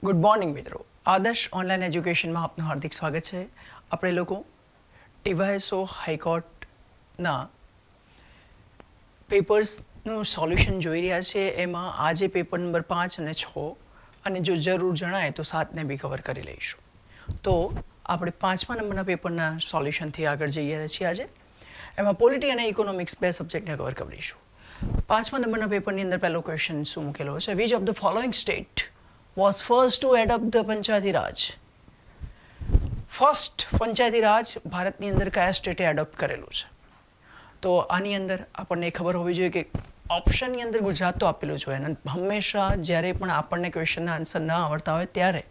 Good morning મિત્રો. આદર્શ online એજ્યુકેશનમાં આપનું હાર્દિક સ્વાગત છે. આપણે લોકો ટીવાયએસઓ હાઈકોર્ટના પેપર્સનું સોલ્યુશન જોઈ રહ્યા છે. એમાં આજે પેપર નંબર 5 અને 6 અને જો જરૂર જણાય તો 7ને બી કવર કરી લઈશું. તો આપણે 5મા નંબરના પેપરના સોલ્યુશનથી આગળ જઈ રહ્યા છીએ. આજે એમાં પોલિટી અને ઇકોનોમિક્સ બે સબ્જેક્ટને કવર કરીશું. 5મા નંબરના પેપરની અંદર પહેલો ક્વેશ્ચન શું મૂકેલો છે? Which of the following state was first to adopt the Panchayati Raj? First Panchayati Raj ભારતની અંદર કયા સ્ટેટે એડોપ્ટ કરેલું છે? તો આની અંદર આપણને ખબર હોવી જોઈએ કે ઓપ્શનની અંદર ગુજરાત તો આપેલું જ હોય અને હંમેશા જ્યારે પણ આપણને ક્વેશ્ચનના આન્સર ન આવડતા હોય ત્યારે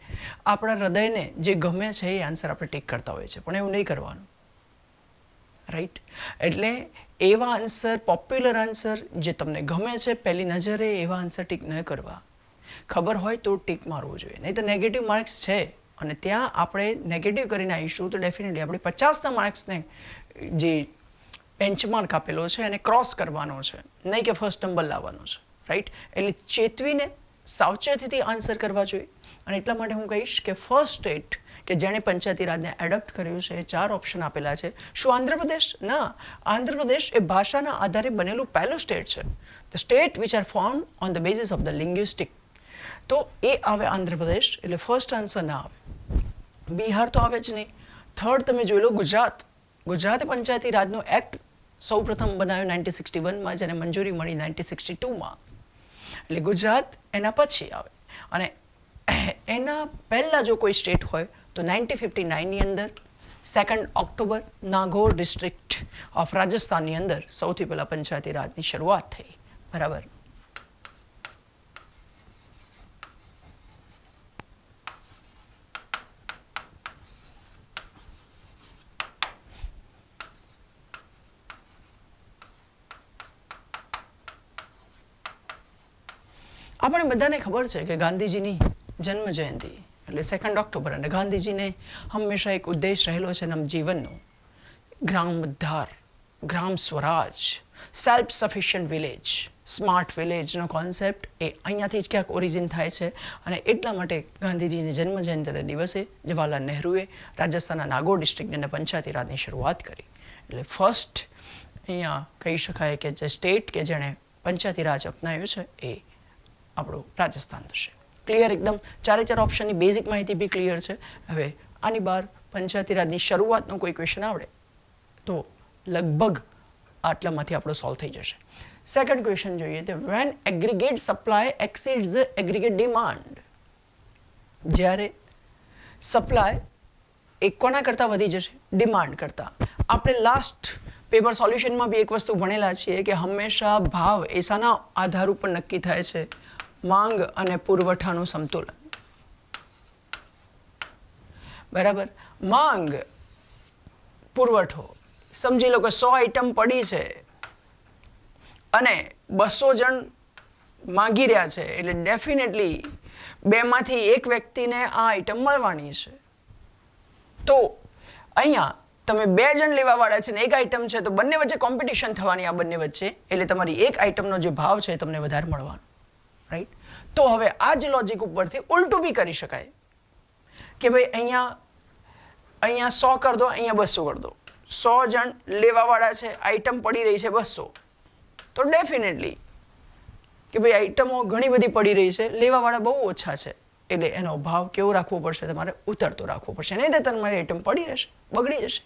આપણા હૃદયને જે ગમે છે એ આન્સર આપણે ટીક કરતા હોઈએ છીએ, પણ એવું નહીં કરવાનું, રાઈટ? એટલે એવા આન્સર, પોપ્યુલર આન્સર જે તમને ગમે છે પહેલી નજરે, એવા આન્સર ટીક ન કરવા. ખબર હોય તો ટીક મારવું જોઈએ, નહીં તો નેગેટિવ માર્ક્સ છે અને ત્યાં આપણે નેગેટિવ કરીને આવીશું તો ડેફિનેટલી આપણે 50ના માર્ક્સને જે બેન્ચમાર્ક આપેલો છે એને ક્રોસ કરવાનો છે, નહીં કે ફર્સ્ટ નંબર લાવવાનો છે, રાઈટ? એટલે ચેતવીને સાવચેતીથી આન્સર કરવા જોઈએ. અને એટલા માટે હું કહીશ કે ફર્સ્ટ સ્ટેટ કે જેણે પંચાયતી રાજને એડોપ્ટ કર્યું છે, 4 ઓપ્શન આપેલા છે. શું આંધ્રપ્રદેશ? ના, આંધ્રપ્રદેશ એ ભાષાના આધારે બનેલું પહેલું સ્ટેટ છે. The state which are found on the basis of the linguistic. તો એ આવે આંધ્રપ્રદેશ, એટલે ફર્સ્ટ આન્સર ના આવે. બિહાર તો આવે જ નહીં. થર્ડ તમે જોઈ લો ગુજરાત. ગુજરાતે પંચાયતી રાજનો એક્ટ સૌ પ્રથમ બનાવ્યો 1961માં, જેને મંજૂરી મળી 1962માં. એટલે ગુજરાત એના પછી આવે. અને એના પહેલાં જો કોઈ સ્ટેટ હોય તો 1959ની અંદર 2 ઓક્ટોબર નાગોર ડિસ્ટ્રિક્ટ ઓફ રાજસ્થાનની અંદર સૌથી પહેલાં પંચાયતી રાજની શરૂઆત થઈ. બરાબર. આપણે બધાને ખબર છે કે ગાંધીજીની જન્મ જયંતિ એટલે 2 ઓક્ટોબર, અને ગાંધીજીને હંમેશા એક ઉદ્દેશ રહેલો છે એના જીવનનો, ગ્રામ ઉદ્ધાર, ગ્રામ સ્વરાજ, સેલ્ફ સફિશિયન્ટ વિલેજ, સ્માર્ટ વિલેજનો કોન્સેપ્ટ એ અહીંયાથી જ ક્યાંક ઓરિજિન થાય છે. અને એટલા માટે ગાંધીજીની જન્મ જયંતિના દિવસે જવાહરલાલ નહેરુએ રાજસ્થાનના નાગોર ડિસ્ટ્રિક્ટની પંચાયતી રાજની શરૂઆત કરી. એટલે ફર્સ્ટ અહીંયા કહી શકાય કે જે સ્ટેટ કે જેણે પંચાયતી રાજ અપનાવ્યું છે એ આપણું રાજસ્થાન થશે. ક્લિયર એકદમ? 4 ઓપ્શનની બેઝિક માહિતી બી ક્લિયર છે. હવે આની બહાર પંચાયતી રાજની શરૂઆતનો કોઈ ક્વેશ્ચન આવડે તો લગભગ આટલામાંથી આપણો સોલ્વ થઈ જશે. સેકન્ડ ક્વેશ્ચન જોઈએ તો when aggregate supply exceeds the aggregate demand. જ્યારે સપ્લાય એ કોના કરતાં વધી જશે? ડિમાન્ડ કરતાં. આપણે લાસ્ટ પેપર સોલ્યુશનમાં બી એક વસ્તુ ભણેલા છીએ કે હંમેશા ભાવ એ શાના આધાર ઉપર નક્કી થાય છે? માંગ અને પુરવઠાનું સંતુલન. બરાબર. માંગ, પુરવઠો. સમજી લો કે 100 આઈટમ પડી છે અને 200 જણ માંગી રહ્યા છે, એટલે ડેફિનેટલી 2માંથી 1 વ્યક્તિને આ આઈટમ મળવાની છે. તો અહીંયા તમે 2 જણ લેવાવાળા છે ને 1 આઈટમ છે, તો બંને વચ્ચે કોમ્પિટિશન થવાની આ બંને વચ્ચે, એટલે તમારી 1 આઈટમનો જે ભાવ છે તમને વધારે મળવાનો, રાઈટ? તો હવે આ જ લોજિક ઉપરથી ઉલટું બી કરી શકાય કે ભાઈ અહીંયા 100 કરી દો, અહીંયા 200 કરી દો. 100 જણ લેવાવાળા છે, આઈટમ પડી રહી છે 200, તો ડેફિનેટલી કે ભાઈ આઈટમો ઘણી બધી પડી રહી છે, લેવાવાળા બહુ ઓછા છે, એટલે એનો ભાવ કેવો રાખવો પડશે? તમારે ઉતરતો રાખવો પડશે, નહીં તો તમારી આઈટમ પડી રહેશે, બગડી જશે.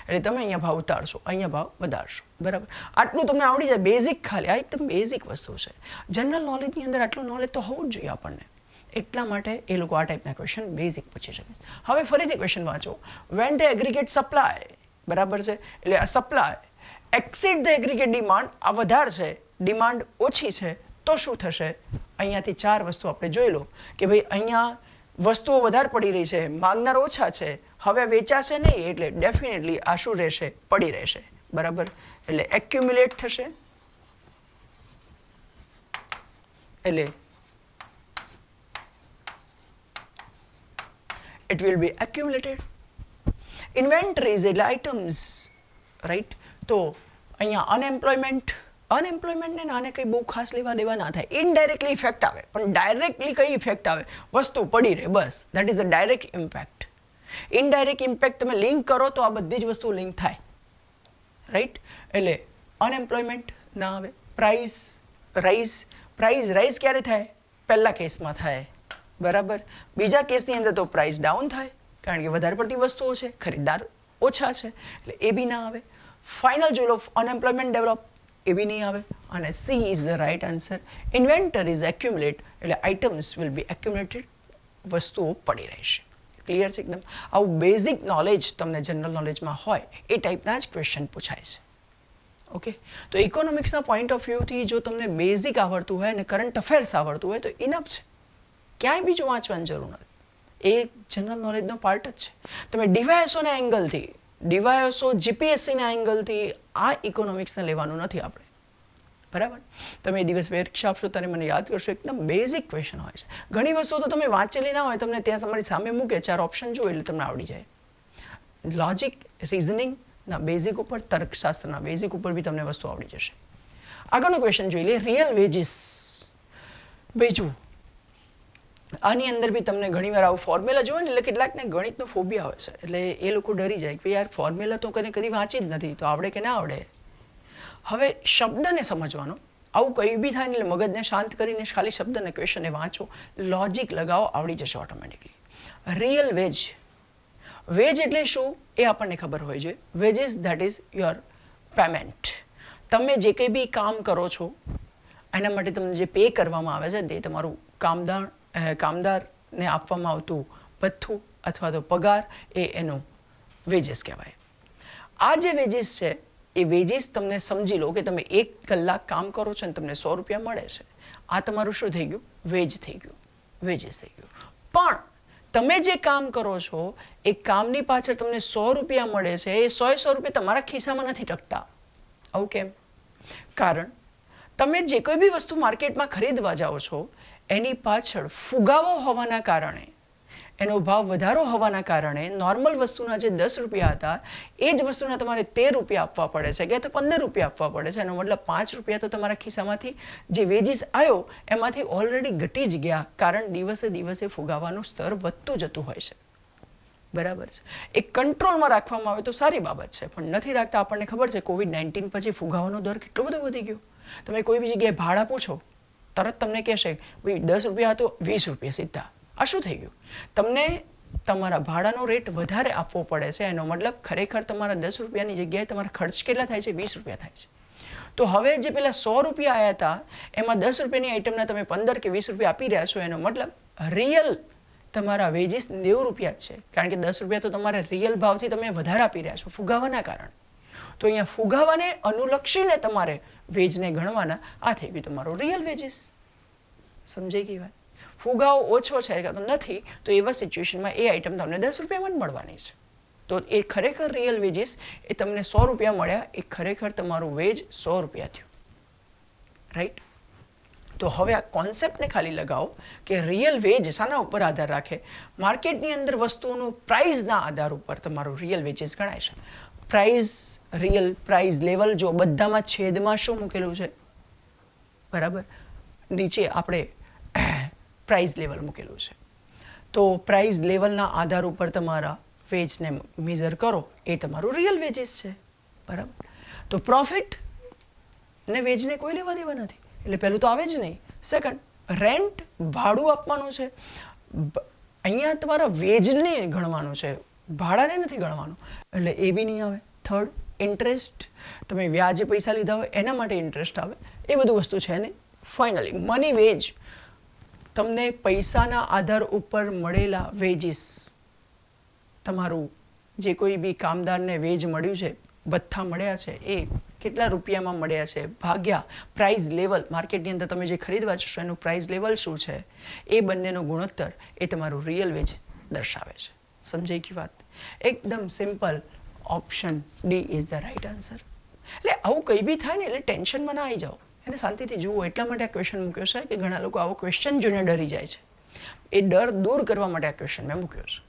એટલે તમે અહીંયા ભાવ ઉતારશો, અહીંયા ભાવ વધારશો. બરાબર. આટલું તમને આવડી જાય, બેઝિક. ખાલી આ એકદમ બેઝિક વસ્તુ છે. જનરલ નોલેજની અંદર આટલું નોલેજ તો હોવું જ જોઈએ આપણને. એટલા માટે એ લોકો આ ટાઈપના ક્વેશ્ચન બેઝિક પૂછી શકે. હવે ફરીથી ક્વેશ્ચન વાંચો. વેન ધ એગ્રીગેટ સપ્લાય, બરાબર છે, એટલે આ supply exceed the aggregate demand, આ વધાર છે, ડિમાન્ડ ઓછી છે, તો શું થશે? અહીંયાથી 4 વસ્તુ આપણે જોઈ લો કે ભાઈ અહીંયા વસ્તુઓ વધારે પડી રહી છે, માંગનાર ઓછા છે, હવે વેચાશે નહીં, એટલે ડેફિનેટલી આ શું રહેશે? પડી રહેશે. બરાબર. એટલે એક્યુમ્યુલેટ થશે, એટલે it will be accumulated. Inventories એટલે આઇટમ્સ, રાઈટ? તો અહીંયા અનએમ્પ્લોયમેન્ટ અનએમ્પ્લોયમેન્ટને નાને કંઈ બહુ ખાસ લેવા દેવા ના થાય. ઇનડાયરેક્ટલી ઇફેક્ટ આવે, પણ ડાયરેક્ટલી કઈ ઇફેક્ટ આવે? વસ્તુ પડી રહે, બસ. That is a direct impact. Indirect impact તમે લિંક કરો તો આ બધી જ વસ્તુઓ લિંક થાય, રાઈટ? એટલે અનએમ્પ્લોયમેન્ટ ના આવે. પ્રાઇસ રાઇઝ ક્યારે થાય? પહેલા કેસમાં થાય, બરાબર. બીજા કેસની અંદર તો પ્રાઇસ ડાઉન થાય, કારણ કે વધારે પડતી વસ્તુઓ છે, ખરીદદાર ઓછા છે, એટલે એ બી ના આવે. ફાઇનલ જોઈ લો, અનએમ્પ્લોયમેન્ટ ડેવલપ, એ બી નહીં આવે. અને C is the right answer. Inventories accumulate, એટલે આઇટમ્સ વિલ બી એક્યુમ્યુલેટેડ, વસ્તુઓ પડી રહેશે. ક્લિયર છે એકદમ? આવું બેઝિક નોલેજ તમને જનરલ નોલેજમાં હોય એ ટાઈપના જ ક્વેશ્ચન પૂછાય છે. ઓકે, તો ઇકોનોમિક્સના પોઈન્ટ ઓફ વ્યૂથી જો તમને બેઝિક આવડતું હોય અને કરંટ અફેર્સ આવડતું હોય તો ઇનફ છે, ક્યાંય બીજું વાંચવાની જરૂર નથી. એ જનરલ નોલેજનો પાર્ટ જ છે. તમે ડીવાયએસઓના એંગલથી, ડીવાયએસઓ જીપીએસસીના એંગલથી આ ઇકોનોમિક્સને લેવાનું નથી આપણે, બરાબર? તમે એ દિવસ પરીક્ષા આપશો ત્યારે મને યાદ કરશો, એકદમ બેઝિક ક્વેશ્ચન હોય છે. ઘણી વસ્તુઓ તો તમે વાંચેલી ના હોય, તમને ત્યાં તમારી સામે મૂકે, 4 ઓપ્શન જુઓ એટલે તમને આવડી જાય. લોજિક, રિઝનિંગના બેઝિક ઉપર, તર્કશાસ્ત્રના બેઝિક ઉપર બી તમને વસ્તુ આવડી જશે. આગળનો ક્વેશ્ચન જોઈ લે, રિયલ વેજીસ. બીજું, આની અંદર બી તમને ઘણીવાર આવું ફોર્મ્યુલા જોવે ને એટલે કેટલાકને ગણિતનો ફોબિયા હોય છે, એટલે એ લોકો ડરી જાય કે યાર ફોર્મ્યુલા તો કદી વાંચી જ નથી, તો આવડે કે ના આવડે. હવે શબ્દને સમજવાનો, આવું કંઈ બી થાય ને એટલે મગજને શાંત કરીને ખાલી શબ્દને ક્વેશ્ચનને વાંચો, લોજિક લગાવો, આવડી જશે ઓટોમેટિકલી. રિયલ વેજ, વેજ એટલે શું એ આપણને ખબર હોય છે. Veggies that is your payment. તમે જે કંઈ બી કામ કરો છો એના માટે તમને જે પે કરવામાં આવે છે તે તમારું કામદારને આપવામાં આવતું ભથ્થું અથવા તો પગાર, એ એનું વેજીસ કહેવાય. આ જે વેજીસ છે એ વેજીસ તમને સમજી લો કે તમે 1 કલાક કામ કરો છો અને તમને 100 રૂપિયા મળે છે, આ તમારું શું થઈ ગયું? વેજ થઈ ગયું, વેજીસ થઈ ગયું. પણ તમે જે કામ કરો છો એ કામની પાછળ તમને 100 રૂપિયા મળે છે, એ 100 રૂપિયા તમારા ખિસ્સામાં નથી ટકતા. આવું કેમ? કારણ તમે જે કોઈ બી વસ્તુ માર્કેટમાં ખરીદવા જાઓ છો એની પાછળ ફુગાવો હોવાના કારણે, એનો ભાવ વધારો હોવાના કારણે નોર્મલ વસ્તુના જે 10 રૂપિયા હતા એ જ વસ્તુના તમારે 13 રૂપિયા આપવા પડે છે, કે તો 15 રૂપિયા આપવા પડે છે. એનો મતલબ 5 રૂપિયા તો તમારા ખિસ્સામાંથી જે વેજીસ આવ્યો એમાંથી ઓલરેડી ઘટી જ ગયા, કારણ દિવસે દિવસે ફુગાવાનું સ્તર વધતું જતું હોય છે, બરાબર છે? એ કંટ્રોલમાં રાખવામાં આવે તો સારી બાબત છે, પણ નથી રાખતા. આપણને ખબર છે COVID-19 પછી ફુગાવાનો દર કેટલો બધો વધી ગયો. તમે કોઈ બી જગ્યાએ ભાડા પૂછો, તરત તમને કહેશે ભાઈ 10 રૂપિયા હતો 20 રૂપિયા સીધા. આ શું થઈ ગયું? તમને તમારા ભાડાનો રેટ વધારે આપવો પડે છે, એનો મતલબ ખરેખર તમારા 10 રૂપિયાની જગ્યાએ તમારા ખર્ચ કેટલા થાય છે? 20 રૂપિયા થાય છે. તો હવે જે પેલા 100 રૂપિયા આવ્યા હતા એમાં 10 રૂપિયાની આઈટમના તમે 15 કે 20 રૂપિયા આપી રહ્યા છો, એનો મતલબ રિયલ તમારા વેજીસ 90 રૂપિયા જ છે, કારણ કે 10 રૂપિયા તો તમારા રિયલ ભાવથી તમે વધારે આપી રહ્યા છો ફુગાવાના કારણે. તો અહીંયા ફુગાવાને અનુલક્ષીને તમારે વેજને ગણવાના. આ થઈ ગયું તમારો રિયલ વેજીસ. સમજાઈ ગઈ વાત? ફુગાવો ઓછો છે કે નથી, તો એવા સિચ્યુએશનમાં એ આઈટમ તમને 10 રૂપિયામાં જ મળવાની છે. તો એ ખરેખર રિયલ વેજીસ એ તમને 100 રૂપિયા મળ્યા, એ ખરેખર તમારું વેજ 100 રૂપિયા થયું, રાઈટ? તો હવે આ કોન્સેપ્ટને ખાલી લગાવો કે રિયલ વેજ શાના ઉપર આધાર રાખે? માર્કેટની અંદર વસ્તુઓનો પ્રાઇઝના આધાર ઉપર તમારું રિયલ વેજીસ ગણાય છે. પ્રાઇઝ, રિયલ પ્રાઇઝ લેવલ, જો બધામાં છેદમાં શું મૂકેલું છે? બરાબર, નીચે આપણે પ્રાઇઝ લેવલ મૂકેલું છે. તો પ્રાઇઝ લેવલના આધાર ઉપર તમારા વેજને મેઝર કરો, એ તમારું રિયલ વેજીસ છે, બરાબર? તો પ્રોફિટ ને વેજને કોઈ લેવા દેવા નથી, એટલે પહેલું તો આવે જ નહીં. સેકન્ડ, રેન્ટ, ભાડું આપવાનું છે, અહીંયા તમારા વેજને ગણવાનું છે, ભાડાને નથી ગણવાનું, એટલે એ બી નહીં આવે. થર્ડ, ઇન્ટરેસ્ટ, તમે વ્યાજે પૈસા લીધા હોય એના માટે ઇન્ટરેસ્ટ આવે, એ બધું વસ્તુ છે ને. ફાઇનલી મની વેજ, તમને પૈસાના આધાર ઉપર મળેલા વેજીસ, તમારું જે કોઈ બી કામદારને વેજ મળ્યું છે, ભથ્થા મળ્યા છે, એ કેટલા રૂપિયામાં મળ્યા છે ભાગ્યા પ્રાઇઝ લેવલ, માર્કેટની અંદર તમે જે ખરીદવા જશો એનું પ્રાઇઝ લેવલ શું છે, એ બંનેનો ગુણોત્તર એ તમારું રિયલ વેજ દર્શાવે છે. સમજાઈ ગઈ વાત? એકદમ simple. Option D is the right answer. એટલે આવું કંઈ બી થાય ને એટલે ટેન્શનમાં ના આવી જાઓ, એને શાંતિથી જુઓ. એટલા માટે આ ક્વેશ્ચન મૂક્યો છે કે ઘણા લોકો આવો ક્વેશ્ચન જોઈને ડરી જાય છે. એ ડર દૂર કરવા માટે આ ક્વેશ્ચન મેં મૂક્યો છે,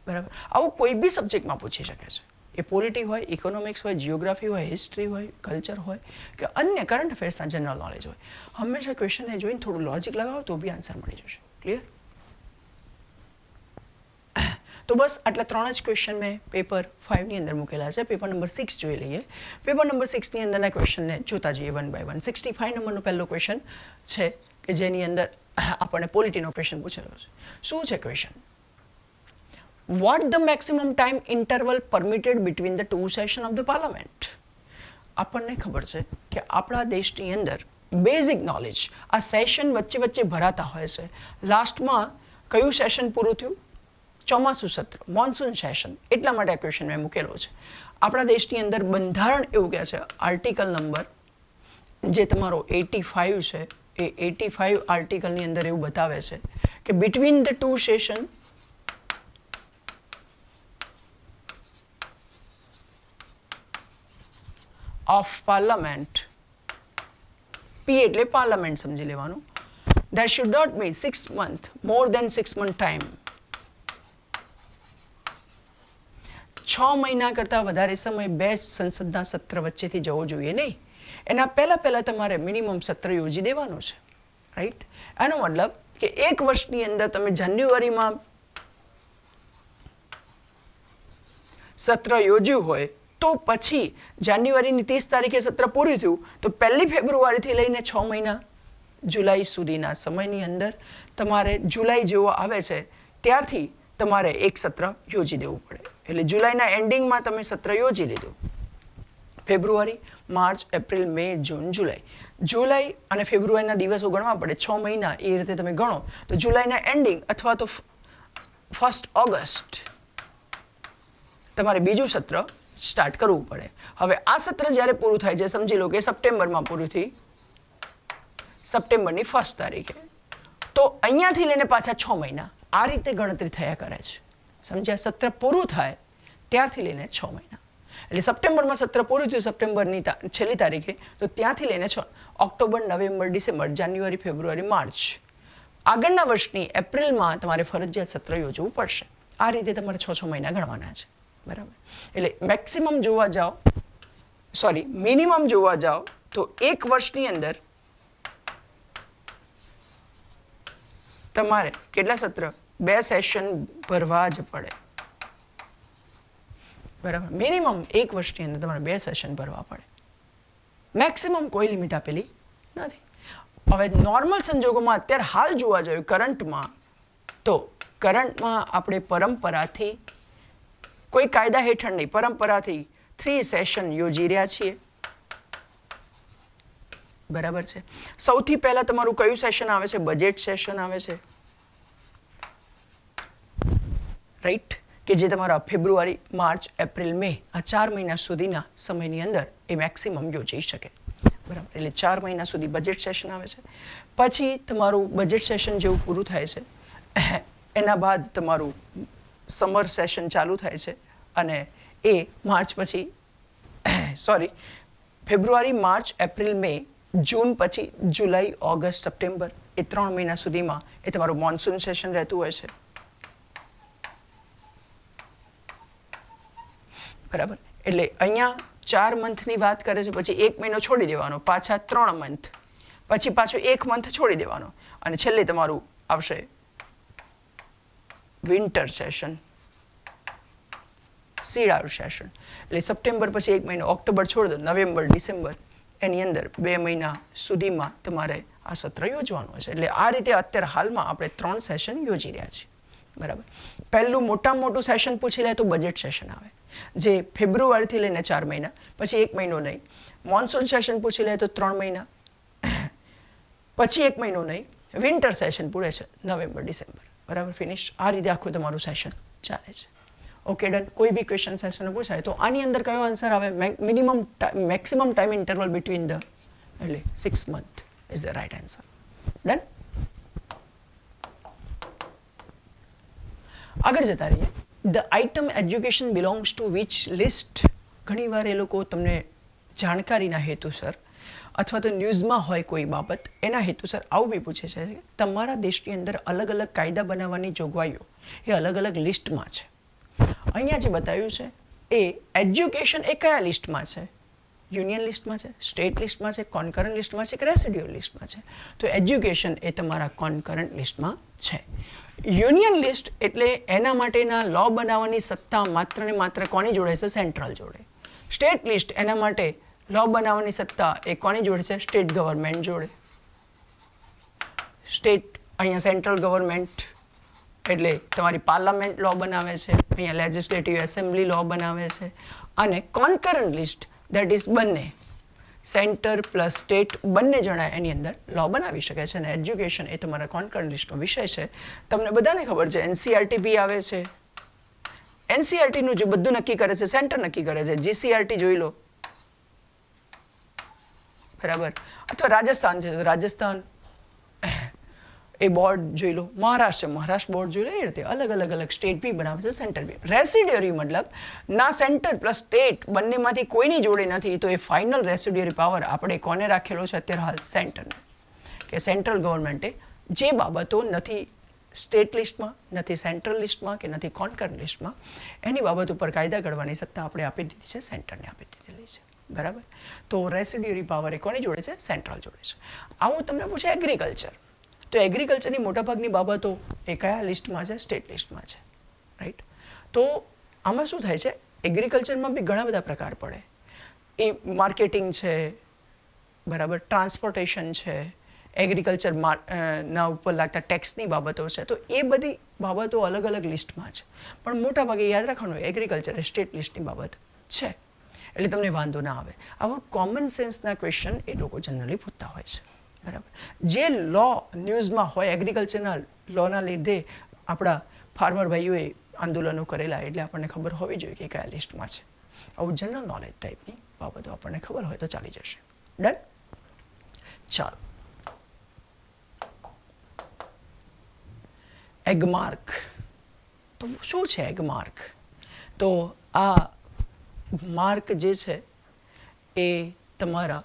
બરાબર? આવું કોઈ બી સબ્જેક્ટમાં પૂછી શકે છે, કે પોલિટી હોય, ઇકોનોમિક્સ હોય, જિયોગ્રાફી હોય, હિસ્ટ્રી હોય, કલ્ચર હોય કે અન્ય કરંટ અફેર્સના જનરલ નોલેજ હોય, હંમેશા ક્વેશ્ચનને જોઈને થોડું લોજિક લગાવો તો બી આન્સર મળી જશે. ક્લિયર? તો બસ આટલા 3 જ ક્વેશ્ચન મેં પેપર 5ની અંદર મૂકેલા છે. પેપર નંબર 6 જોઈ લઈએ. પેપર નંબર 6ની અંદરના ક્વેશ્ચનને જોતા જઈએ વન બાય વન. 65 નંબરનો પહેલો ક્વેશ્ચન છે કે જેની અંદર આપણને પોલિટીનો ક્વેશ્ચન પૂછેલો છે. શું છે question? What the maximum time interval permitted between the two sessions of the parliament? આપણને ખબર છે કે આપણા દેશની અંદર બેઝિક નોલેજ આ સેશન વચ્ચે વચ્ચે ભરાતા હોય છે. લાસ્ટમાં કયું સેશન પૂરું થયું? ચોમાસું સત્ર, મોન્સૂન સેશન. એટલા માટે આ ક્વેશ્ચન મેં મૂકેલો છે. આપણા દેશની અંદર બંધારણ એવું કહે છે, આર્ટિકલ નંબર જે તમારો 85 છે, એ 85 આર્ટિકલની અંદર એવું બતાવે છે કે between the two session of parliament, P એટલે પાર્લામેન્ટ સમજી લેવાનું, that should not be 6 months, more than 6 month time. 6 મહિના કરતાં વધારે સમય બે સંસદના સત્ર વચ્ચેથી જવો જોઈએ નહીં. એના પહેલા તમારે મિનિમમ સત્ર યોજી દેવાનું છે. રાઈટ? એનો મતલબ કે 1 વર્ષની અંદર તમે જાન્યુઆરીમાં સત્ર યોજ્યું હોય તો પછી જાન્યુઆરીની 30 તારીખે સત્ર પૂરું થયું તો 1 ફેબ્રુઆરીથી લઈને 6 મહિના જુલાઈ સુધીના સમયની અંદર તમારે જુલાઈ જેવો આવે છે ત્યારથી તમારે એક સત્ર યોજી દેવું પડે. એટલે જુલાઈના એન્ડિંગમાં તમે સત્ર યોજી લીધું. ફેબ્રુઆરી, માર્ચ, એપ્રિલ, મે, જૂન, જુલાઈ. જુલાઈ અને ફેબ્રુઆરીના દિવસો ગણવા પડે, 6 મહિના એ રીતે તમે ગણો તો જુલાઈના એન્ડિંગ અથવા તો 1 ઓગસ્ટ તમારે બીજું સત્ર સ્ટાર્ટ કરવું પડે. હવે આ સત્ર જ્યારે પૂરું થાય છે, સમજી લો કે સપ્ટેમ્બરમાં પૂરું થઈ, સપ્ટેમ્બરની 1 તારીખે, તો અહીંયાથી લઈને પાછા 6 મહિના આ રીતે ગણતરી થયા કરે છે. સમજ્યા? સત્ર પૂરું થાય ત્યારથી લઈને 6 મહિના. એટલે સપ્ટેમ્બરમાં સત્ર પૂરું થયું સપ્ટેમ્બરની છેલ્લી તારીખે, તો ત્યાંથી લઈને ઓક્ટોબર, નવેમ્બર, ડિસેમ્બર, જાન્યુઆરી, ફેબ્રુઆરી, માર્ચ, આગળના વર્ષની એપ્રિલમાં તમારે ફરજિયાત સત્ર યોજવું પડશે. આ રીતે તમારે 6 મહિના ગણવાના છે. બરાબર? એટલે મેક્સિમમ જોવા જાઓ, મિનિમમ જોવા જાઓ તો 1 વર્ષની અંદર તમારે કેટલા સત્ર? 2 સેશન ભરવા જ પડે. બરાબર? મિનિમમ 1 વર્ષની અંદર તમારે 2 સેશન ભરવા પડે. મેક્સિમમ કોઈ લિમિટ આપેલી નથી. હવે નોર્મલ સંજોગોમાં અત્યારે હાલ જોવા જોઈએ કરંટમાં, તો કરંટમાં આપણે પરંપરાથી કોઈ કાયદા હેઠળ નહીં, પરંપરાથી 3 સેશન યોજી રહ્યા છીએ. બરાબર છે? સૌથી પહેલા તમારું કયું સેશન આવે છે? બજેટ સેશન આવે છે. રાઈટ? કે જે તમારા ફેબ્રુઆરી, માર્ચ, એપ્રિલ, મે આ 4 મહિના સુધીના સમયની અંદર એ મેક્સિમમ યોજી શકે. બરાબર? એટલે 4 મહિના સુધી બજેટ સેશન આવે છે. પછી તમારું બજેટ સેશન જેવું પૂરું થાય છે એના બાદ તમારું સમર સેશન ચાલુ થાય છે અને એ માર્ચ પછી ફેબ્રુઆરી, માર્ચ, એપ્રિલ, મે, જૂન પછી જુલાઈ, ઓગસ્ટ, સપ્ટેમ્બર એ 3 મહિના સુધીમાં એ તમારું મોન્સૂન સેશન રહેતું હોય છે. બરાબર? એટલે અહીંયા 4 મંથની વાત કરે છે, પછી 1 મહિનો છોડી દેવાનો, પાછા 3 મંથ, પછી પાછો 1 મંથ છોડી દેવાનો અને છેલ્લે તમારું આવશે વિન્ટર સેશન, શિયાળુ સેશન. એટલે સપ્ટેમ્બર પછી 1 મહિનો, ઓક્ટોબર છોડી દો, નવેમ્બર, ડિસેમ્બર એની અંદર 2 મહિના સુધીમાં તમારે આ સત્ર યોજવાનું હશે. એટલે આ રીતે અત્યારે હાલમાં આપણે 3 સેશન યોજી રહ્યા છીએ. બરાબર? પહેલું મોટામાં મોટું સેશન પૂછી લે તો બજેટ સેશન આવે, જે ફેબ્રુઆરીથી લઈને 4 મહિના, પછી 1 મહિનો નહીં. મોન્સૂન સેશન પૂછી લે તો 3 મહિના, પછી 1 મહિનો નહીં. વિન્ટર સેશન પૂરે છે નવેમ્બર, ડિસેમ્બર. બરાબર? ફિનિશ. આ રીતે આખું તમારું સેશન ચાલે છે. Okay, done. કોઈ બી ક્વેશ્ચન સેશન પૂછાય તો આની અંદર કયો આન્સર આવે? Maximum time interval between the, એટલે 6 month is the right answer. Done. આગળ જતા રહીએ. The item education belongs to which list? ઘણીવાર એ લોકો તમને જાણકારીના હેતુસર અથવા તો ન્યૂઝમાં હોય કોઈ બાબત એના હેતુસર આવું બી પૂછે છે કે તમારા દેશની અંદર અલગ અલગ કાયદા બનાવવાની જોગવાઈઓ એ અલગ અલગ લિસ્ટમાં છે. અહીંયા જે બતાવ્યું છે એ એજ્યુકેશન એ કયા લિસ્ટમાં છે? યુનિયન લિસ્ટમાં છે, સ્ટેટ લિસ્ટમાં છે, કોન્કરન્ટ લિસ્ટમાં છે કે રેસિડ્યુઅલ લિસ્ટમાં છે? તો એજ્યુકેશન એ તમારા કોન્કરન્ટ લિસ્ટમાં છે. યુનિયન લિસ્ટ એટલે એના માટેના લો બનાવવાની સત્તા માત્ર ને માત્ર કોની જોડે છે? સેન્ટ્રલ જોડે. સ્ટેટ લિસ્ટ એના માટે લો બનાવવાની સત્તા એ કોની જોડે છે? સ્ટેટ ગવર્મેન્ટ જોડે. સ્ટેટ અહીંયા સેન્ટ્રલ ગવર્મેન્ટ એટલે તમારી પાર્લામેન્ટ લો બનાવે છે, અહીંયા લેજિસ્લેટિવ એસેમ્બલી લો બનાવે છે. અને કોન્કરન્ટ લિસ્ટ દેટ ઇઝ બંને સેન્ટર પ્લસ સ્ટેટ બંને જણા એની અંદર લો બનાવી શકે છે. અને એજ્યુકેશન એ તમારા કોન્કરન્ટ લિસ્ટનો વિષય છે. તમને બધાને ખબર છે એનસીઆરટી બી આવે છે. એનસીઆરટીનું જે બધું નક્કી કરે છે સેન્ટર નક્કી કરે છે. જીસીઆરટી જોઈ લો, બરાબર, અથવા રાજસ્થાન છે તો રાજસ્થાન એ બોર્ડ જોઈ લો, મહારાષ્ટ્ર છે મહારાષ્ટ્ર બોર્ડ જોઈ લો. એ રીતે અલગ અલગ અલગ સ્ટેટ બી બનાવે છે, સેન્ટર બી. રેસિડ્યુઅરી મતલબ ના સેન્ટર પ્લસ સ્ટેટ બંનેમાંથી કોઈની જોડે નથી, તો એ ફાઇનલ રેસિડ્યુઅરી પાવર આપણે કોને રાખેલો છે અત્યારે હાલ? સેન્ટરને. કે સેન્ટ્રલ ગવર્મેન્ટે જે બાબતો નથી સ્ટેટ લિસ્ટમાં, નથી સેન્ટ્રલ લિસ્ટમાં કે નથી કોન્કરન્ટ લિસ્ટમાં, એની બાબત ઉપર કાયદા ઘડવાની સત્તા આપણે આપી દીધી છે, સેન્ટરને આપી દીધેલી છે, બરાબર. તો રેસિડ્યુઅરી પાવર એ કોની જોડે છે? સેન્ટ્રલ જોડે છે. આવું તમને પૂછે એગ્રીકલ્ચર, તો એગ્રીકલ્ચરની મોટાભાગની બાબતો એ કયા લિસ્ટમાં છે? સ્ટેટ લિસ્ટમાં છે, રાઈટ. તો આમાં શું થાય છે? એગ્રીકલ્ચરમાં બી ઘણા બધા પ્રકાર પડે. એ માર્કેટિંગ છે, બરાબર, ટ્રાન્સપોર્ટેશન છે, એગ્રીકલ્ચર ના ઉપર લાગતા ટેક્સની બાબતો છે. તો એ બધી બાબતો અલગ અલગ લિસ્ટમાં છે. પણ મોટાભાગે યાદ રાખવાનું એગ્રીકલ્ચર એ સ્ટેટ લિસ્ટની બાબત છે, એટલે તમને વાંધો ના આવે. આવા કોમન સેન્સના ક્વેશ્ચન એ લોકો જનરલી પૂછતા હોય છે, બરાબર. જે લો ન્યૂઝમાં હોય એગ્રીકલ્ચરના લોના લીધે આપણા ફાર્મર ભાઈઓએ આંદોલનો કરેલા, એટલે આપણને ખબર હોવી જોઈએ કે કયા લિસ્ટમાં છે. આવું જનરલ નોલેજ ટાઈપની બાબતો આપણને ખબર હોય તો ચાલી જશે. ડન? ચાલો. એગમાર્ક. તો શું છે એગમાર્ક? તો આ માર્ક જે છે એ તમારા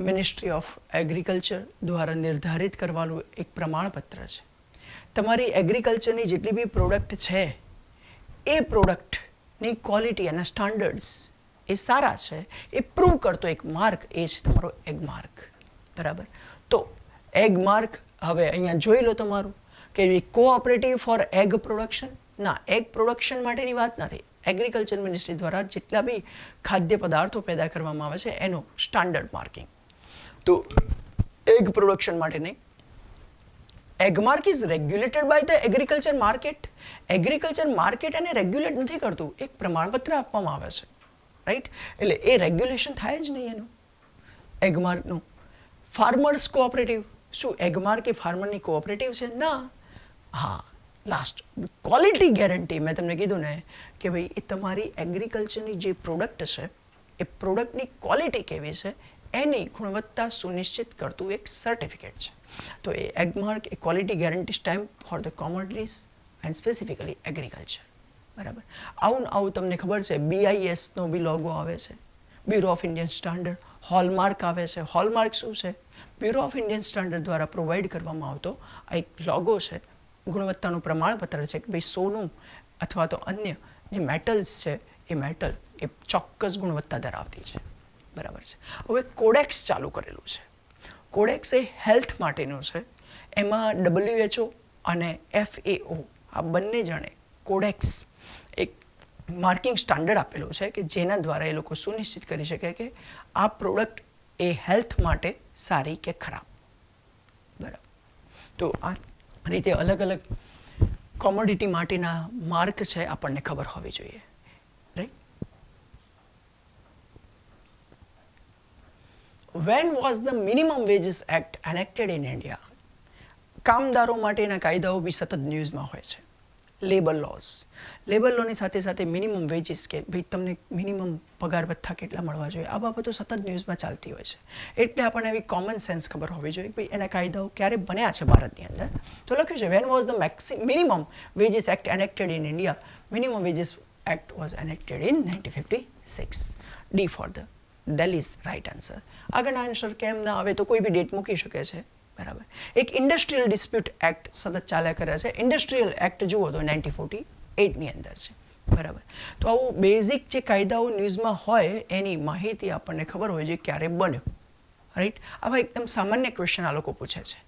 મિનિસ્ટ્રી ઓફ એગ્રીકલ્ચર દ્વારા નિર્ધારિત કરવાનું એક પ્રમાણપત્ર છે. તમારી એગ્રીકલ્ચરની જેટલી બી પ્રોડક્ટ છે એ પ્રોડક્ટની ક્વોલિટી અને સ્ટાન્ડર્ડ્સ એ સારા છે એ પ્રૂવ કરતો એક માર્ક એ છે તમારો એગમાર્ક, બરાબર. તો એગમાર્ક હવે અહીંયા જોઈ લો તમારું કે કોઓપરેટિવ ફોર એગ પ્રોડક્શન. ના, એગ પ્રોડક્શન માટેની વાત નથી. એગ્રીકલ્ચર મિનિસ્ટ્રી દ્વારા જેટલા બી ખાદ્ય પદાર્થો પેદા કરવામાં આવે છે એનું સ્ટાન્ડર્ડ માર્કિંગ. તો એગ પ્રોડક્શન માટે નહીં. Agmark is regulated by the agriculture market. Agriculture market એને રેગ્યુલેટ નથી કરતું, એક પ્રમાણપત્ર આપવામાં આવે છે, રાઈટ. એટલે એ રેગ્યુલેશન થાય જ નહીં એનું એગમાર્કનું. Farmers cooperative. શું એગમાર્ક એ ફાર્મરની કોઓપરેટિવ છે? ના. હા, લાસ્ટ ક્વોલિટી ગેરંટી. મેં તમને કીધું ને કે ભાઈ એ તમારી એગ્રીકલ્ચરની જે પ્રોડક્ટ છે એ પ્રોડક્ટની ક્વોલિટી કેવી છે એની ગુણવત્તા સુનિશ્ચિત કરતું એક સર્ટિફિકેટ છે. તો એ એગમાર્ક એ quality guarantee stamp for the commodities and specifically agriculture, બરાબર. આવું તમને ખબર છે BISનો બી લોગો આવે છે, bureau of Indian standard. Hallmark આવે છે. હોલમાર્ક શું છે? બ્યુરો ઓફ ઇન્ડિયન સ્ટાન્ડર્ડ દ્વારા પ્રોવાઈડ કરવામાં આવતો આ એક લોગો છે, ગુણવત્તાનું પ્રમાણપત્ર છે કે ભાઈ સોનું અથવા તો અન્ય જે મેટલ્સ છે એ મેટલ એ ચોક્કસ ગુણવત્તા ધરાવતી છે, બરાબર છે. હવે કોડેક્સ ચાલુ કરેલું છે. કોડેક્સ એ હેલ્થ માટેનું છે. એમાં WHO અને FAO આ બંને જણે કોડેક્સ એક માર્કિંગ સ્ટાન્ડર્ડ આપેલું છે કે જેના દ્વારા એ લોકો સુનિશ્ચિત કરી શકે કે આ પ્રોડક્ટ એ હેલ્થ માટે સારી કે ખરાબ, બરાબર. તો આ રીતે અલગ અલગ કોમોડિટી માટેના માર્ક છે આપણને ખબર હોવી જોઈએ, right. When was the Minimum Wages Act enacted in India? કામદારો માટેના કાયદાઓ બી સતત ન્યૂઝમાં હોય છે. Labour lose. લેબર લોની સાથે સાથે મિનિમમ વેજીસ કે ભાઈ તમને મિનિમમ પગાર ભથ્થા કેટલા મળવા જોઈએ આ બાબતો સતત ન્યૂઝમાં ચાલતી હોય છે. એટલે આપણને એવી કોમન સેન્સ ખબર હોવી જોઈએ કે ભાઈ એના કાયદાઓ ક્યારે બન્યા છે ભારતની અંદર. તો લખ્યું છે when was the minimum wages act enacted in India. Minimum wages act was enacted in 1956. D for the Delhi is right answer. આગળના આન્સર કેમ ના આવે તો કોઈ બી ડેટ મૂકી શકે છે, બરાબર. એક ઇન્ડસ્ટ્રીયલ ડિસ્પ્યુટ એક્ટ સતત ચાલ્યા કરે છે. ઇન્ડસ્ટ્રીયલ એક્ટ જુઓ તો 1948ની અંદર છે, બરાબર. તો આવું બેઝિક જે કાયદાઓ ન્યૂઝમાં હોય એની માહિતી આપણને ખબર હોય છે ક્યારે બન્યો, રાઈટ. આવા એકદમ સામાન્ય ક્વેશ્ચન આ લોકો પૂછે છે,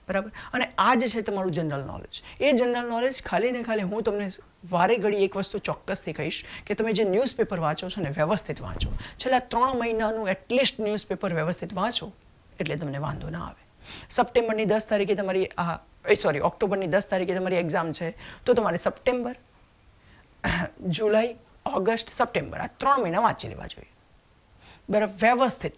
બરાબર. અને આ જે છે તમારું જનરલ નોલેજ. એ જનરલ નોલેજ ખાલી ને ખાલી હું તમને વારે ઘડી એક વસ્તુ ચોક્કસથી કહીશ કે તમે જે ન્યૂઝપેપર વાંચો છો ને વ્યવસ્થિત વાંચો. છેલ્લા 3 મહિનાનું એટલીસ્ટ ન્યૂઝપેપર વ્યવસ્થિત વાંચો એટલે તમને વાંધો ના આવે. સપ્ટેમ્બરની 10 તારીખે તમારી ઓક્ટોબરની 10 તારીખે તમારી એક્ઝામ છે, તો તમારે સપ્ટેમ્બર, જુલાઈ, ઓગસ્ટ, સપ્ટેમ્બર આ 3 મહિના વાંચી લેવા જોઈએ, બરાબર, વ્યવસ્થિત.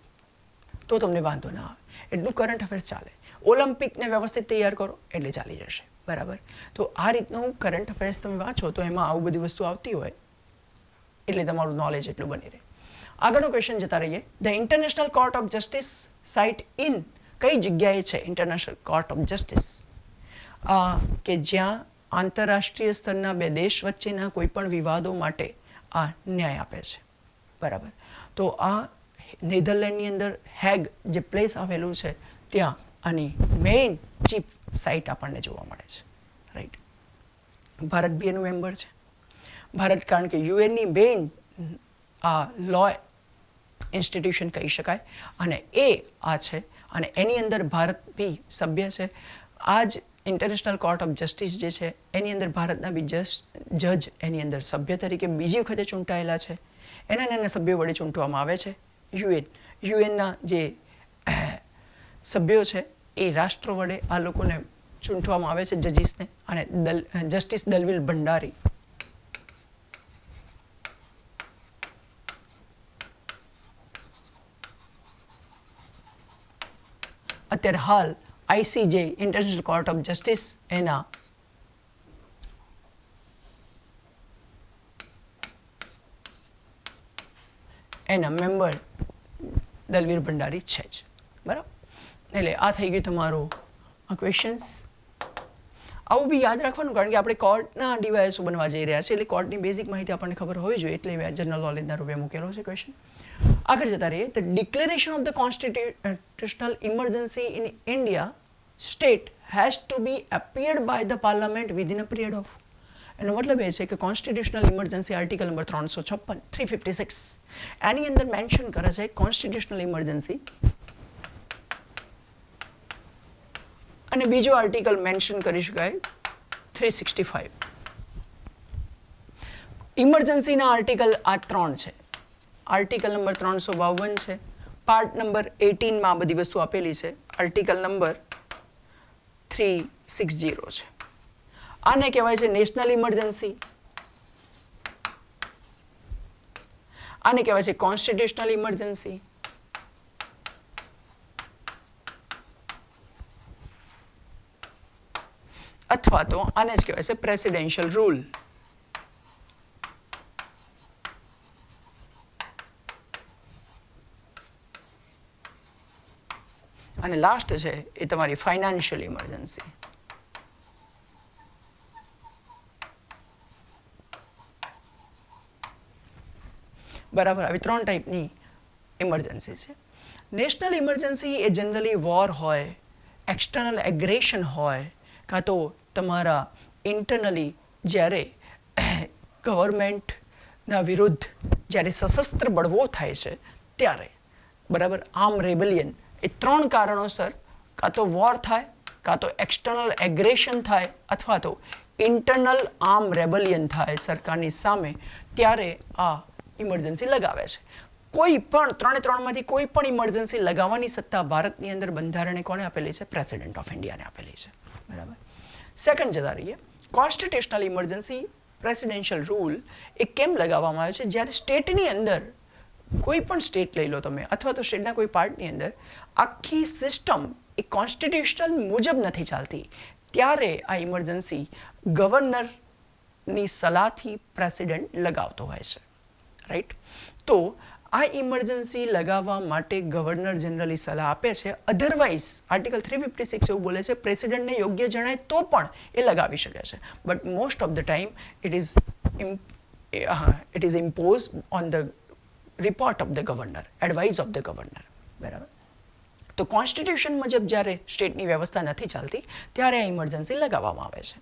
તો તમને વાંધો ના આવે. એટલું કરંટ અફેર્સ ચાલે. ઓલિમ્પિકને વ્યવસ્થિત તૈયાર કરો એટલે ચાલી જશે, બરાબર. તો આ રીતનું કરંટ અફેર્સ તમે વાંચો તો એમાં આવું બધી વસ્તુ આવતી હોય એટલે તમારું નોલેજ એટલું બની રહે. આગળનો ક્વેશ્ચન જતા રહીએ. The international court of justice site in, કઈ જગ્યાએ છે ઇન્ટરનેશનલ કોર્ટ ઓફ જસ્ટિસ? કે જ્યાં આંતરરાષ્ટ્રીય સ્તરના બે દેશ વચ્ચેના કોઈ પણ વિવાદો માટે આ ન્યાય આપે છે, બરાબર. તો આ નેધરલેન્ડની અંદર હેગ જે પ્લેસ આવેલું છે ત્યાં આની મેઇન ચીફ સાઇટ આપણને જોવા મળે છે, રાઈટ. ભારત બી એનું મેમ્બર છે. ભારત કારણ કે યુએનની મેઇન લો ઇન્સ્ટિટ્યુશન કહી શકાય અને એ આ છે અને એની અંદર ભારત બી સભ્ય છે. આ જ ઇન્ટરનેશનલ કોર્ટ ઓફ જસ્ટિસ જે છે એની અંદર ભારતના બી જજ એની અંદર સભ્ય તરીકે બીજી વખતે ચૂંટાયેલા છે. એના સભ્યો વડે ચૂંટવામાં આવે છે. યુએનના જે સભ્યો છે એ રાષ્ટ્ર વડે આ લોકોને ચૂંટવામાં આવે છે, જજીસને. અને જસ્ટિસ દલવીર ભંડારી અત્યારે હાલ આઈસીજે ઇન્ટરનેશનલ કોર્ટ ઓફ જસ્ટિસ એના મેમ્બર દલવીર ભંડારી છે જ, બરાબર. એટલે આ થઈ ગયું તમારું ક્વેશ્ચન્સ. આવું બી યાદ રાખવાનું કારણ કે આપણે કોર્ટના ડિવાઇસો બનવા જઈ રહ્યા છીએ એટલે કોર્ટની બેઝિક માહિતી આપણને ખબર હોવી જોઈએ એટલે જનરલ નોલેજના રૂપે મૂકેલો છે ક્વેશ્ચન. આગળ જતા રહીએ. The declaration of the constitutional emergency in India state has to be appeared by the parliament within a period of. એનો મતલબ એ છે કે કોન્સ્ટિટ્યુશનલ ઇમરજન્સી આર્ટિકલ નંબર 356 356 એની અંદર મેન્શન કરે છે કોન્સ્ટિટ્યુશનલ ઇમરજન્સી, અને બીજો આર્ટિકલ મેન્શન કરી શકાય 365. ઇમરજન્સીના આર્ટિકલ આ 3 છે. આર્ટિકલ નંબર 352 છે. પાર્ટ નંબર 18માં આ બધી વસ્તુ આપેલી છે. આર્ટિકલ નંબર 360 છે. આને કહેવાય છે નેશનલ ઇમરજન્સી, આને કહેવાય છે કોન્સ્ટિટ્યુશનલ ઇમરજન્સી, અથવા તો આને જ કહેવાય છે પ્રેસિડેન્શિયલ રૂલ. અને લાસ્ટ છે એ તમારી ફાઇનાન્શિયલ ઇમરજન્સી. બરાબર. આવી 3 ટાઈપની ઇમરજન્સી છે. નેશનલ ઇમરજન્સી એ જનરલી વોર હોય, એક્સટર્નલ એગ્રેશન હોય, કાં તો તમારા ઇન્ટરનલી જ્યારે ગવર્મેન્ટના વિરુદ્ધ જ્યારે સશસ્ત્ર બળવો થાય છે ત્યારે, બરાબર, આર્મ રેબેલિયન, એ 3 કારણોસર કાં તો વોર થાય, કાં તો એક્સટર્નલ એગ્રેશન થાય, અથવા તો ઇન્ટરનલ આર્મ રેબેલિયન થાય સરકારની સામે, ત્યારે આ ઇમરજન્સી લગાવે છે. કોઈ પણ 3માંથી કોઈ પણ ઇમરજન્સી લગાવવાની સત્તા ભારતની અંદર બંધારણે કોને આપેલી છે? પ્રેસિડેન્ટ ઓફ ઇન્ડિયાને આપેલી છે, બરાબર. સેકન્ડ જતા રહીએ. કોન્સ્ટિટ્યુશનલ ઇમરજન્સી પ્રેસિડેન્શિયલ રૂલ એ કેમ લગાવવામાં આવે છે? જ્યારે સ્ટેટની અંદર કોઈ પણ સ્ટેટ લઈ લો તમે, અથવા તો સ્ટેટના કોઈ પાર્ટની અંદર આખી સિસ્ટમ એ કોન્સ્ટિટ્યુશનલ મુજબ નથી ચાલતી, ત્યારે આ ઇમરજન્સી ગવર્નરની સલાહથી પ્રેસિડેન્ટ લગાવતો હોય છે, રાઈટ. તો આ ઇમરજન્સી લગાવવા માટે ગવર્નર જનરલી સલાહ આપે છે. અધરવાઇઝ આર્ટિકલ 356 એવું બોલે છે પ્રેસિડેન્ટને યોગ્ય જણાય તો પણ એ લગાવી શકે છે. But most of the time it is impose on the report of the governor, advice of the governor, બરાબર. તો કોન્સ્ટિટ્યુશન મુજબ જ્યારે સ્ટેટની વ્યવસ્થા નથી ચાલતી ત્યારે આ ઇમરજન્સી લગાવવામાં આવે છે,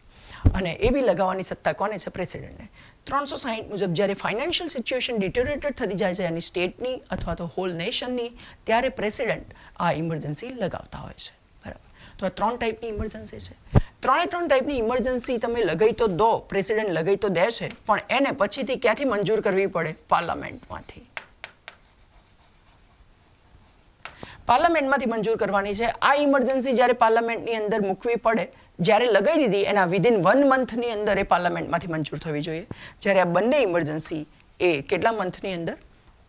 અને એ બી લગાવવાની સત્તા કોને છે? પ્રેસિડેન્ટને. 360 મુજબ જ્યારે ફાઇનાન્શિયલ સિચ્યુએશન ડિટેરિયોરેટ થતી જાય છે એની સ્ટેટની અથવા તો હોલ નેશનની, ત્યારે પ્રેસિડેન્ટ આ ઇમરજન્સી લગાવતા હોય છે. બરાબર. તો આ 3 ટાઈપની ઇમરજન્સી છે. 3 ટાઈપની ઇમરજન્સી તમે લગાઈ તો દો, પ્રેસિડેન્ટ લગાઈ તો દે છે, પણ એને પછીથી ક્યાંથી મંજૂર કરવી પડે? પાર્લામેન્ટમાંથી. પાર્લામેન્ટમાંથી મંજૂર કરવાની છે. આ ઇમરજન્સી જ્યારે પાર્લામેન્ટની અંદર મૂકવી પડે, જ્યારે લગાવી દીધી એના વિધિન 1 મંથની અંદર એ પાર્લામેન્ટમાંથી મંજૂર થવી જોઈએ. જ્યારે આ બંને ઇમરજન્સી એ કેટલા મંથની અંદર?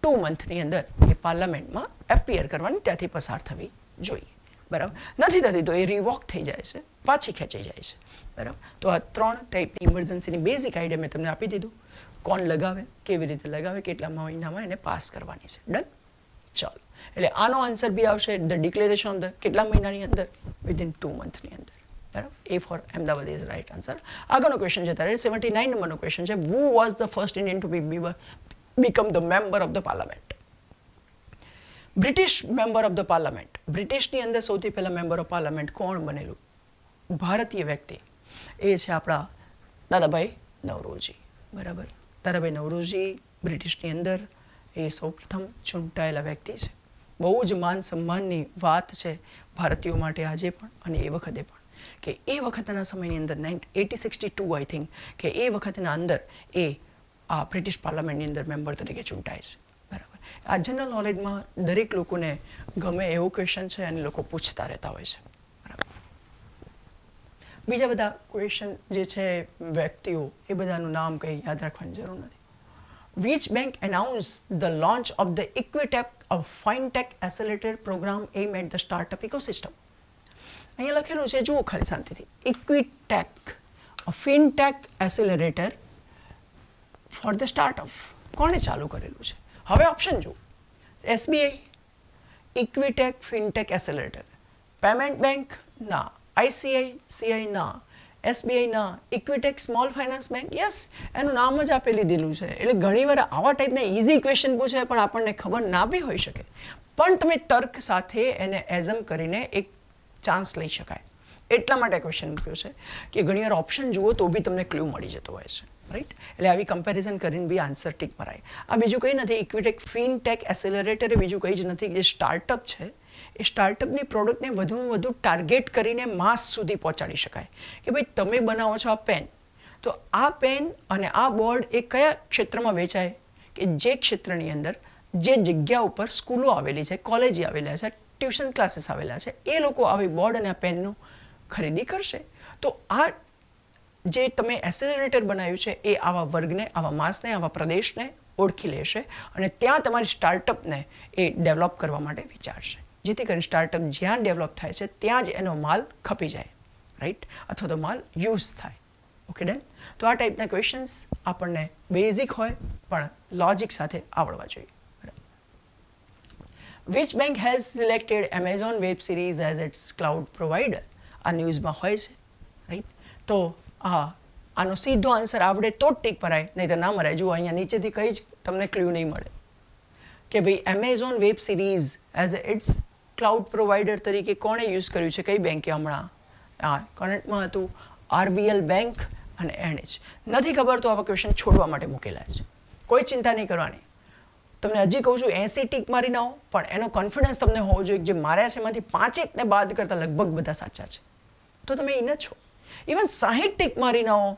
2 મંથની અંદર એ પાર્લામેન્ટમાં એપિયર કરવાની, ત્યાંથી પસાર થવી જોઈએ. બરાબર. નથી થતી તો એ રિવોક થઈ જાય છે, પાછી ખેંચાઈ જાય છે. બરાબર. તો આ 3 ટાઈપની ઇમરજન્સીની બેઝિક આઈડિયા મેં તમને આપી દીધું. કોણ લગાવે, કેવી રીતે લગાવે, કેટલા મહિનામાં એને પાસ કરવાની છે. ડન. ચાલો, એટલે આનો આન્સર બી આવશે ધ ડિક્લેરેશન ઓફ ધ કેટલા મહિનાની અંદર? વિધિન 2 મંથની અંદર. બરાબર. A for Ahmedabad is right answer. આગળનો ક્વેશ્ચન છે તારે 79 નંબરનો ક્વેશ્ચન છે. Who was the first Indian to become the member of the parliament? British member of the parliament. બ્રિટિશની અંદર સૌથી પહેલા મેમ્બર ઓફ પાર્લામેન્ટ કોણ બનેલું? ભારતીય વ્યક્તિ. એ છે આપણા દાદાભાઈ નવરોજી. બરાબર. દાદાભાઈ નવરોજી બ્રિટિશની અંદર એ સૌપ્રથમ ચૂંટાયેલા વ્યક્તિ છે. બહુ જ માન સન્માનની વાત છે ભારતીયો માટે આજે પણ અને એ વખતે પણ, કે એ વખતના સમયની અંદર 1862 આઈ થિંક, કે એ વખતના અંદર એ આ બ્રિટિશ પાર્લામેન્ટની અંદર મેમ્બર તરીકે ચૂંટાય છે. બરાબર. આ જનરલ નોલેજમાં દરેક લોકોને ગમે એવું ક્વેશ્ચન છે અને લોકો પૂછતા રહેતા હોય છે. બરાબર. બીજા બધા ક્વેશ્ચન જે છે વ્યક્તિઓ, એ બધાનું નામ કંઈ યાદ રાખવાની જરૂર નથી. Which bank announced the launch of the Equitech, a fintech accelerator program aimed at the startup ecosystem? અહીંયા લખેલું છે, જુઓ ખાલી શાંતિથી. Equitech, a fintech accelerator for the startup. કોણે ચાલુ કરેલું છે? હવે ઓપ્શન જુઓ. SBI, Equitech fintech accelerator. Payment bank ના. ICICI ના. SBI ના. Equitech small finance bank, yes, એનું નામ જ આપી લીધેલું છે. એટલે ઘણીવાર આવા ટાઈપના ઇઝી ક્વેશ્ચન પૂછે પણ આપણને ખબર ના બી હોઈ શકે, પણ તમે તર્ક સાથે એને એઝમ કરીને એક ચાન્સ લઈ શકાય. એટલા માટે ક્વેશ્ચન મૂક્યો છે કે ઘણીવાર ઓપ્શન જુઓ તો બી તમને ક્લુ મળી જતો હોય છે. રાઈટ. એટલે આવી કમ્પેરિઝન કરીને બી આન્સર ટીક મરાય. આ બીજું કંઈ નથી. ઇક્વિટેક ફિનટેક એસેલરેટર એ બીજું કંઈ જ નથી. જે સ્ટાર્ટઅપ છે એ સ્ટાર્ટઅપની પ્રોડક્ટને વધુમાં વધુ ટાર્ગેટ કરીને માસ સુધી પહોંચાડી શકાય. કે ભાઈ તમે બનાવો છો આ પેન, તો આ પેન અને આ બોર્ડ એ કયા ક્ષેત્રમાં વેચાય? કે જે ક્ષેત્રની અંદર જે જગ્યા ઉપર સ્કૂલો આવેલી છે, કોલેજ આવેલા છે, ટ્યુશન ક્લાસીસ આવેલા છે, એ લોકો આવી બોર્ડ અને આ પેનનું ખરીદી કરશે. તો આ જે તમે એસેલરેટર બનાવ્યું છે એ આવા વર્ગને, આવા માસને, આવા પ્રદેશને ઓળખી લેશે અને ત્યાં તમારી સ્ટાર્ટઅપને એ ડેવલપ કરવા માટે વિચારશે, જેથી કરીને સ્ટાર્ટઅપ જ્યાં ડેવલપ થાય છે ત્યાં જ એનો માલ ખપી જાય. રાઈટ. અથવા તો માલ યુઝ થાય. Okay, done. તો આ ટાઈપના ક્વેશ્ચન્સ આપણને બેઝિક હોય પણ લોજિક સાથે આવડવા જોઈએ. Which bank has selected Amazon web series as its cloud provider? આ ન્યૂઝમાં હોય છે. રાઈટ. તો આનો સીધો આન્સર આવડે તો જ ટીક મરાય, નહીં તો ના મરાય. જુઓ અહીંયા નીચેથી કંઈ જ તમને ક્લ્યુ નહીં મળે કે ભાઈ Amazon web series as its cloud provider તરીકે કોણે યુઝ કર્યું છે, કઈ બેંકે હમણાં? કરંટમાં હતું RBL બેંક અને NH. નથી ખબર તો આવા ક્વેશ્ચન છોડવા માટે મૂકેલા છે. કોઈ ચિંતા નહીં કરવાની. તમને હજી કહું છું 80 ટીક મારી ના હો, પણ એનો કોન્ફિડન્સ તમને હોવો જોઈએ કે જે માર્યા છે એમાંથી 5 એકને બાદ કરતાં લગભગ બધા સાચા છે, તો તમે ઇન જ છો. ઇવન 60 ટીક મારી ના હો,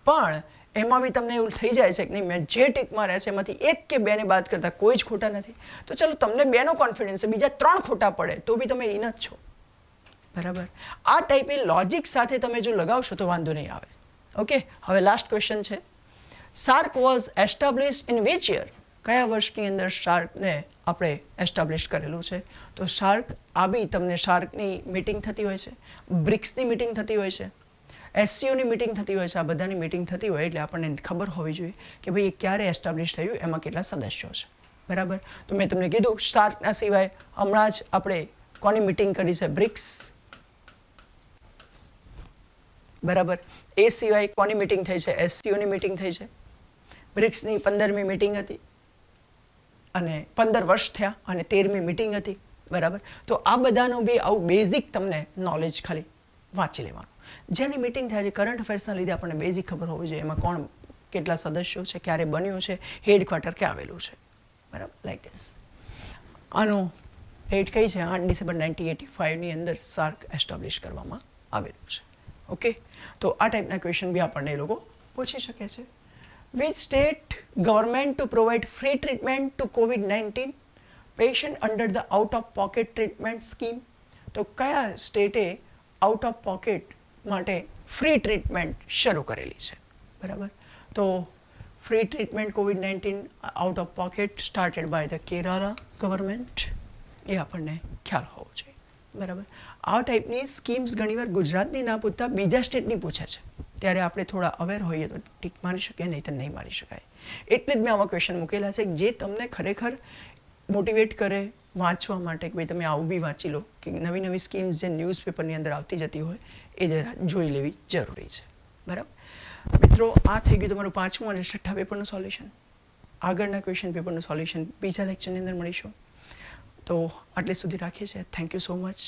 પણ એમાં બી તમને એવું થઈ જાય છે કે નહીં, મેં જે ટીક માર્યા છે એમાંથી 1 કે 2ને બાદ કરતાં કોઈ જ ખોટા નથી, તો ચલો તમને 2નો કોન્ફિડન્સ છે, બીજા 3 ખોટા પડે તો બી તમે ઇન જ છો. બરાબર. આ ટાઈપે લોજિક સાથે તમે જો લગાવશો તો વાંધો નહીં આવે. ઓકે. હવે લાસ્ટ ક્વેશ્ચન છે. SAARC was established in which year? કયા વર્ષની અંદર શાર્કને આપણે એસ્ટાબ્લિશ કરેલું છે? તો શાર્ક, આ બી તમને શાર્કની મિટિંગ થતી હોય છે, બ્રિક્સની મિટિંગ થતી હોય છે, SCOની મિટિંગ થતી હોય છે. આ બધાની મિટિંગ થતી હોય એટલે આપણને ખબર હોવી જોઈએ કે ભાઈ એ ક્યારે એસ્ટાબ્લિશ થયું, એમાં કેટલા સદસ્યો છે. બરાબર. તો મેં તમને કીધું શાર્કના સિવાય હમણાં જ આપણે કોની મિટિંગ કરી છે? બ્રિક્સ. બરાબર. એ સિવાય કોની મિટિંગ થઈ છે? SCOની મિટિંગ થઈ છે. બ્રિક્સની 15મી મિટિંગ હતી અને 15 વર્ષ થયા અને 13મી મિટિંગ હતી. બરાબર. તો આ બધાનું બી આવું બેઝિક તમને નોલેજ ખાલી વાંચી લેવાનું. જેની મિટિંગ થાય છે કરંટ અફેર્સના લીધે આપણને બેઝિક ખબર હોવી જોઈએ એમાં કોણ કેટલા સદસ્યો છે, ક્યારે બન્યું છે, હેડક્વાર્ટર ક્યાં આવેલું છે, બરાબર, લાઈક ધીસ. આનું ડેટ કઈ છે? 8 ડિસેમ્બર 1985ની અંદર સાર્ક એસ્ટાબ્લિશ કરવામાં આવેલું છે. ઓકે, તો આ ટાઈપના ક્વેશ્ચન બી આપણને એ લોકો પૂછી શકે છે. Which state government to provide free treatment to COVID-19 patient under the out of pocket treatment scheme? તો કયા સ્ટેટે આઉટ ઓફ પોકેટ માટે ફ્રી ટ્રીટમેન્ટ શરૂ કરેલી છે, બરાબર. તો free treatment COVID-19 out of pocket started by the Kerala government, એ આપણને ખ્યાલ હોવો જોઈએ, બરાબર. આ ટાઈપની સ્કીમ્સ ઘણીવાર ગુજરાતની ના પૂછતા બીજા સ્ટેટની પૂછે છે, ત્યારે આપણે થોડા અવેર હોઈએ તો ટીક મારી શકીએ, નહીં તો નહીં મારી શકાય. એટલે જ મેં આવા ક્વેશ્ચન મૂકેલા છે જે તમને ખરેખર મોટિવેટ કરે વાંચવા માટે કે ભાઈ તમે આવું બી વાંચી લો, કે નવી નવી સ્કીમ્સ જે ન્યૂઝપેપરની અંદર આવતી જતી હોય એ જરા જોઈ લેવી જરૂરી છે, બરાબર. મિત્રો, આ થઈ ગયું તમારું 5મું અને 6ઠ્ઠા પેપરનું સોલ્યુશન. આગળના ક્વેશ્ચન પેપરનું સોલ્યુશન બીજા લેક્ચરની અંદર મળીશું. તો આટલે સુધી રાખીએ છીએ. Thank you so much.